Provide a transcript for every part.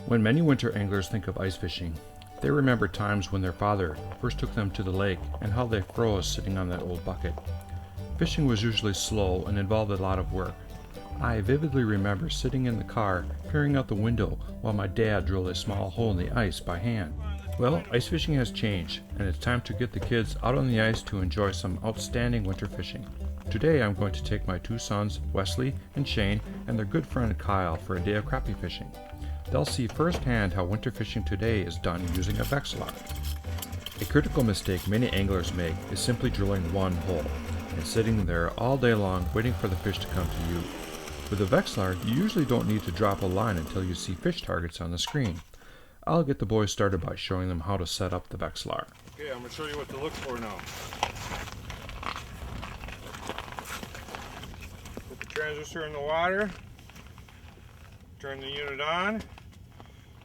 When many winter anglers think of ice fishing, they remember times when their father first took them to the lake and how they froze sitting on that old bucket. Fishing was usually slow and involved a lot of work. I vividly remember sitting in the car, peering out the window while my dad drilled a small hole in the ice by hand. Well, ice fishing has changed, and it's time to get the kids out on the ice to enjoy some outstanding winter fishing. Today I'm going to take my two sons, Wesley and Shane, and their good friend Kyle for a day of crappie fishing. They'll see firsthand how winter fishing today is done using a Vexilar. A critical mistake many anglers make is simply drilling one hole and sitting there all day long waiting for the fish to come to you. With a Vexilar, you usually don't need to drop a line until you see fish targets on the screen. I'll get the boys started by showing them how to set up the Vexilar. Okay, I'm going to show you what to look for now. Put the transducer in the water, turn the unit on.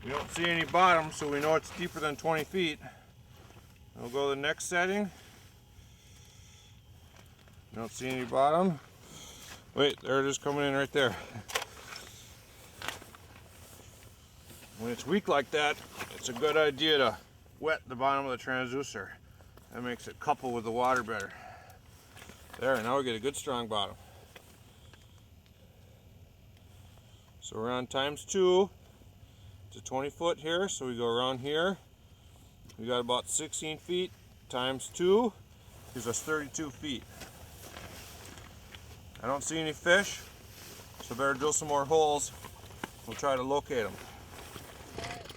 We don't see any bottom, so we know it's deeper than 20 feet. We'll go to the next setting. Don't see any bottom. Wait, there it is coming in right there. When it's weak like that, it's a good idea to wet the bottom of the transducer. That makes it couple with the water better. There, now we get a good strong bottom. So we're on ×2. It's a 20 foot here, so we go around here. We got about 16 feet ×2 gives us 32 feet. I don't see any fish, so better drill some more holes. We'll try to locate them.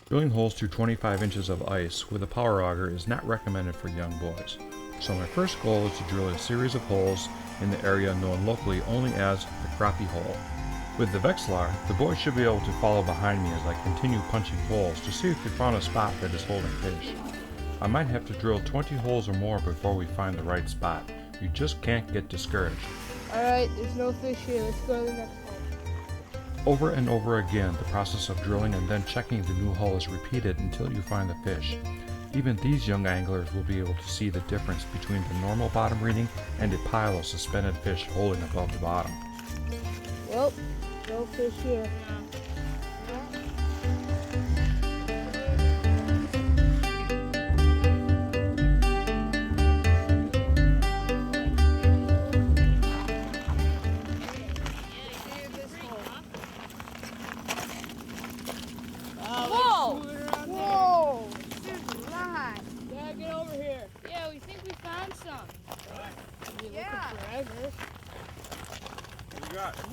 Drilling holes through 25 inches of ice with a power auger is not recommended for young boys. So my first goal is to drill a series of holes in the area known locally only as the Crappie hole. With the Vexilar, the boys should be able to follow behind me as I continue punching holes to see if we found a spot that is holding fish. I might have to drill 20 holes or more before we find the right spot. You just can't get discouraged. Alright, there's no fish here. Let's go to the next hole. Over and over again, the process of drilling and then checking the new hole is repeated until you find the fish. Even these young anglers will be able to see the difference between the normal bottom reading and a pile of suspended fish holding above the bottom. Well, no fish here.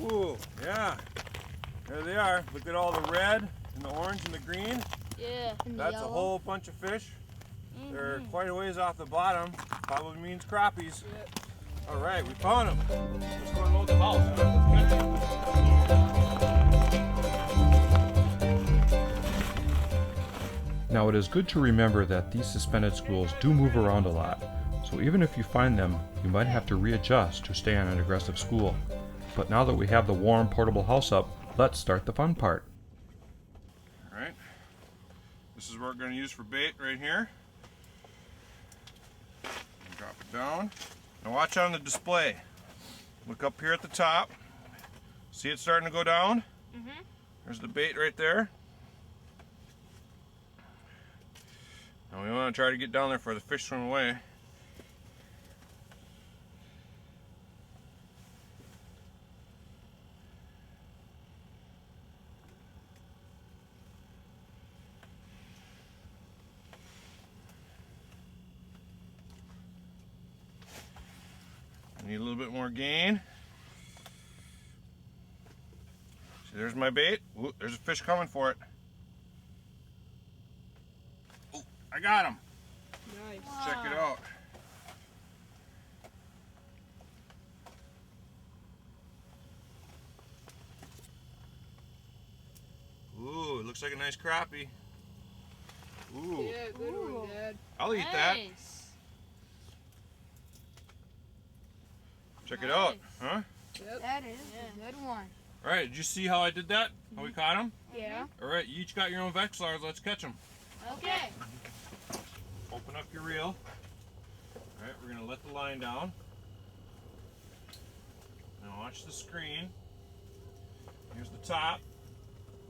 Ooh, yeah. There they are. Look at all the red and the orange and the green. Yeah. That's a whole bunch of fish. They're quite a ways off the bottom. Probably means crappies. Yeah. All right, we found them. Let's go and load the house. Let's catch them. Now it is good to remember that these suspended schools do move around a lot. So even if you find them, you might have to readjust to stay on an aggressive school. But now that we have the warm portable house up, let's start the fun part. Alright, this is what we're going to use for bait right here. Drop it down. Now watch on the display. Look up here at the top. See it starting to go down? There's the bait right there. Now we want to try to get down there before the fish swim away. Need a little bit more gain. See, there's my bait. Ooh, there's a fish coming for it. Oh, I got him. Nice. Let's check it out. Ooh, it looks like a nice crappie. Ooh. Yeah, good one, Dad. I'll eat that. Check it out, huh? Yep. That is a good one. All right, did you see how I did that? How we caught them? Yeah. All right, you each got your own Vexilars. Let's catch them. Okay. Open up your reel. All right, we're gonna let the line down. Now watch the screen. Here's the top.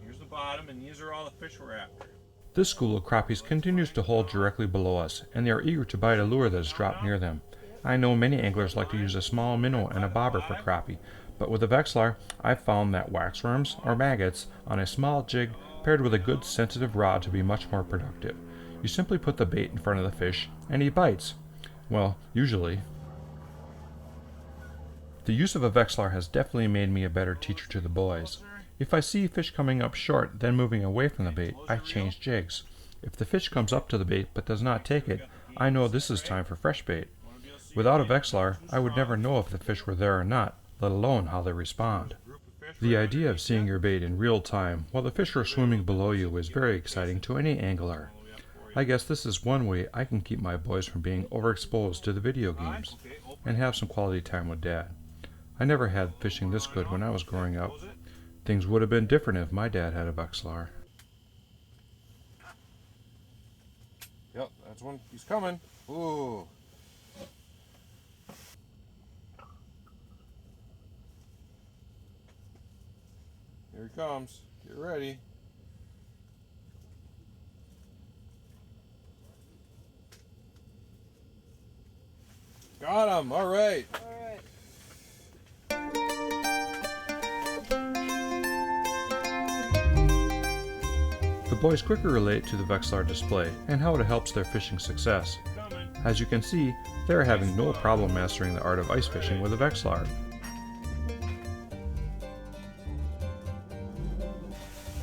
Here's the bottom, and these are all the fish we're after. This school of crappies continues to hold directly below us, and they are eager to bite a lure that is dropped near them. I know many anglers like to use a small minnow and a bobber for crappie, but with the Vexilar, I've found that waxworms or maggots on a small jig paired with a good sensitive rod to be much more productive. You simply put the bait in front of the fish, and he bites. Well, usually. The use of a Vexilar has definitely made me a better teacher to the boys. If I see fish coming up short, then moving away from the bait, I change jigs. If the fish comes up to the bait but does not take it, I know this is time for fresh bait. Without a Vexilar, I would never know if the fish were there or not, let alone how they respond. The idea of seeing your bait in real time while the fish are swimming below you is very exciting to any angler. I guess this is one way I can keep my boys from being overexposed to the video games and have some quality time with Dad. I never had fishing this good when I was growing up. Things would have been different if my dad had a Vexilar. Yep, that's one. He's coming. Ooh. Here he comes. Get ready. Got him. All right. All right. The boys quickly relate to the Vexilar display and how it helps their fishing success. As you can see, they are having no problem mastering the art of ice fishing with a Vexilar.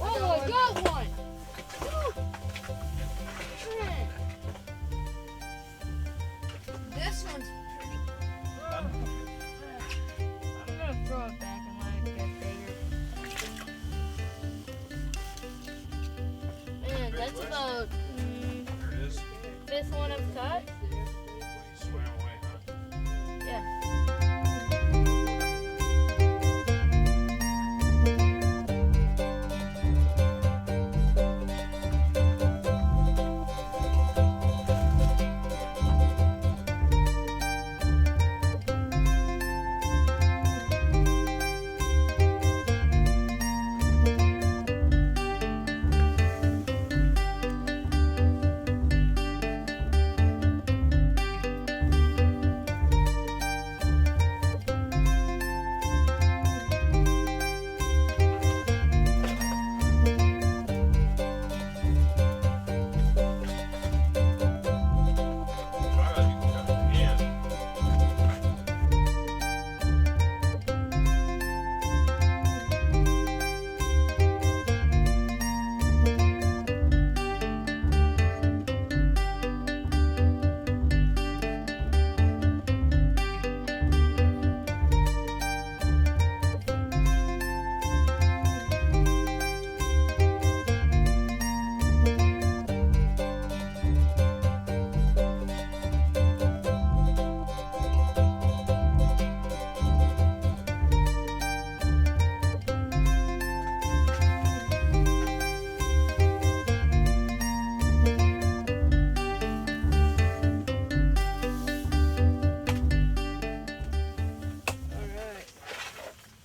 Oh, I got one! Man. This one's pretty. I'm gonna throw it back and let it get bigger. Man, that's about There it is. fifth one I've caught. He swam away, huh? Yeah.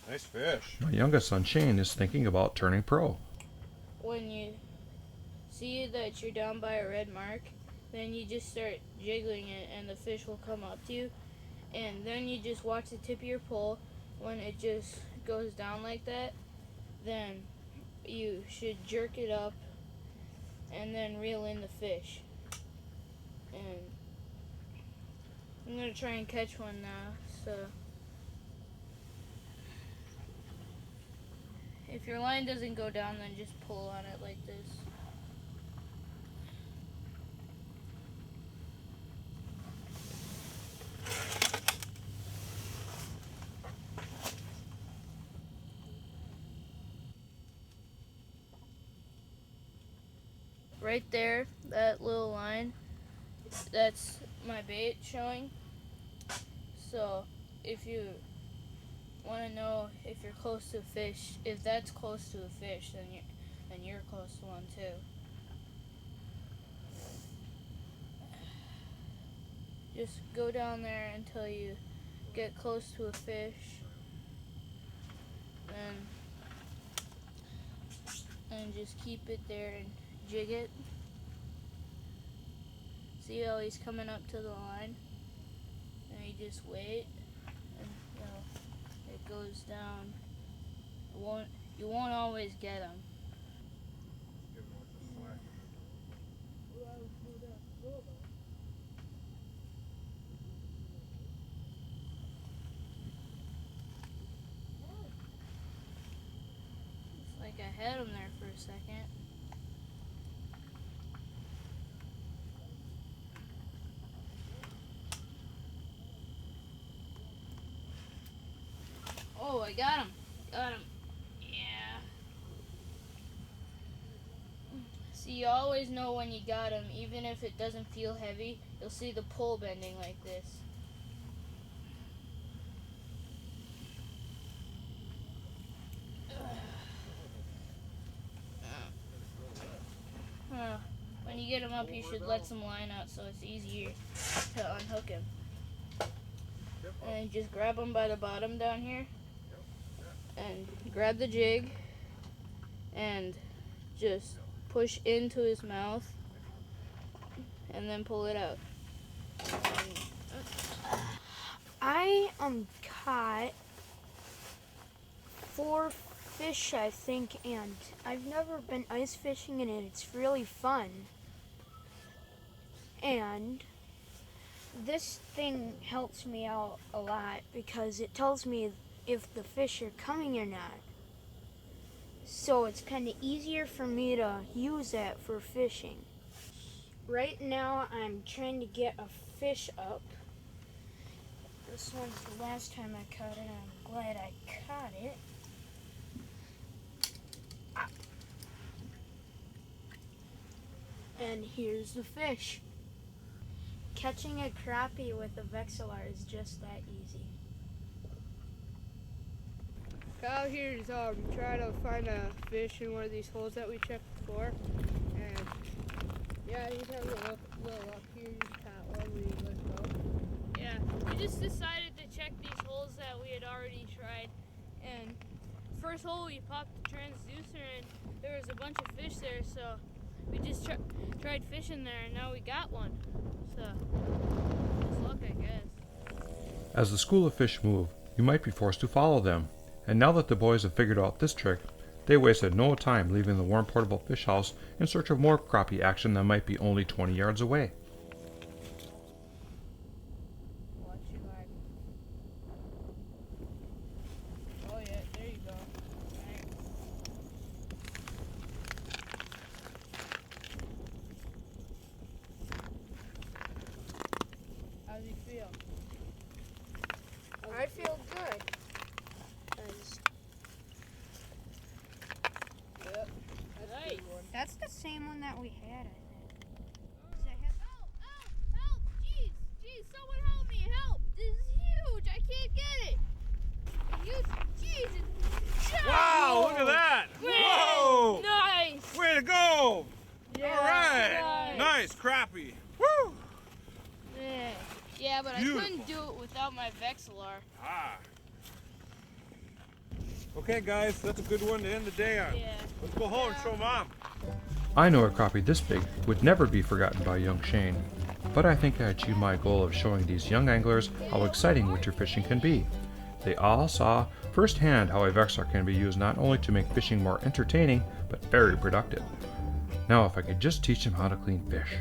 Nice fish. My youngest son Shane is thinking about turning pro. When you see that you're down by a red mark, then you just start jiggling it and the fish will come up to you. And then you just watch the tip of your pole. When it just goes down like that, then you should jerk it up and then reel in the fish. And I'm going to try and catch one now, so if your line doesn't go down, then just pull on it like this. Right there, that little line, that's my bait showing. So if you want to know if you're close to a fish, if that's close to a fish, then you're close to one too. Just go down there until you get close to a fish, and and just keep it there and jig it. See how he's coming up to the line? And you just wait, and it goes down. You won't always get him. It's like I had him there for a second. Oh, I got him. Got him. Yeah. See, you always know when you got him, even if it doesn't feel heavy. You'll see the pole bending like this. When you get him up, you should let some line out so it's easier to unhook him. And just grab him by the bottom down here. And grab the jig and just push into his mouth and then pull it out. I caught 4 fish, I think, and I've never been ice fishing, and it's really fun. And this thing helps me out a lot because it tells me if the fish are coming or not. So it's kind of easier for me to use that for fishing. Right now I'm trying to get a fish up. This one's the last time I caught it. I'm glad I caught it. And here's the fish. Catching a crappie with a Vexilar is just that easy. Kyle here is trying to find a fish in one of these holes that we checked before, and yeah, he's having a little luck here. He's caught one. We let go. Yeah, we just decided to check these holes that we had already tried. And first hole we popped the transducer and there was a bunch of fish there, so we just tried fishing there and now we got one. So, just luck, I guess. As the school of fish move, you might be forced to follow them. And now that the boys have figured out this trick, they wasted no time leaving the warm portable fish house in search of more crappie action that might be only 20 yards away. Watch your line. Oh yeah, there you go. Nice. How does he feel? I feel good. Yep. Nice. That's the same one that we had, I think. Help! Jeez, someone help me, help! This is huge, I can't get it! Jeez! Wow, look at that! Whoa! Nice! Way to go! Yeah. All right, nice crappie. Woo! Yeah, but Beautiful. I couldn't do it without my Vexilar. Ah. Okay, guys, that's a good one to end the day on. Yeah. Let's go home and show Mom. I know a crappie this big would never be forgotten by young Shane, but I think I achieved my goal of showing these young anglers how exciting winter fishing can be. They all saw firsthand how a Vexilar can be used not only to make fishing more entertaining, but very productive. Now if I could just teach them how to clean fish.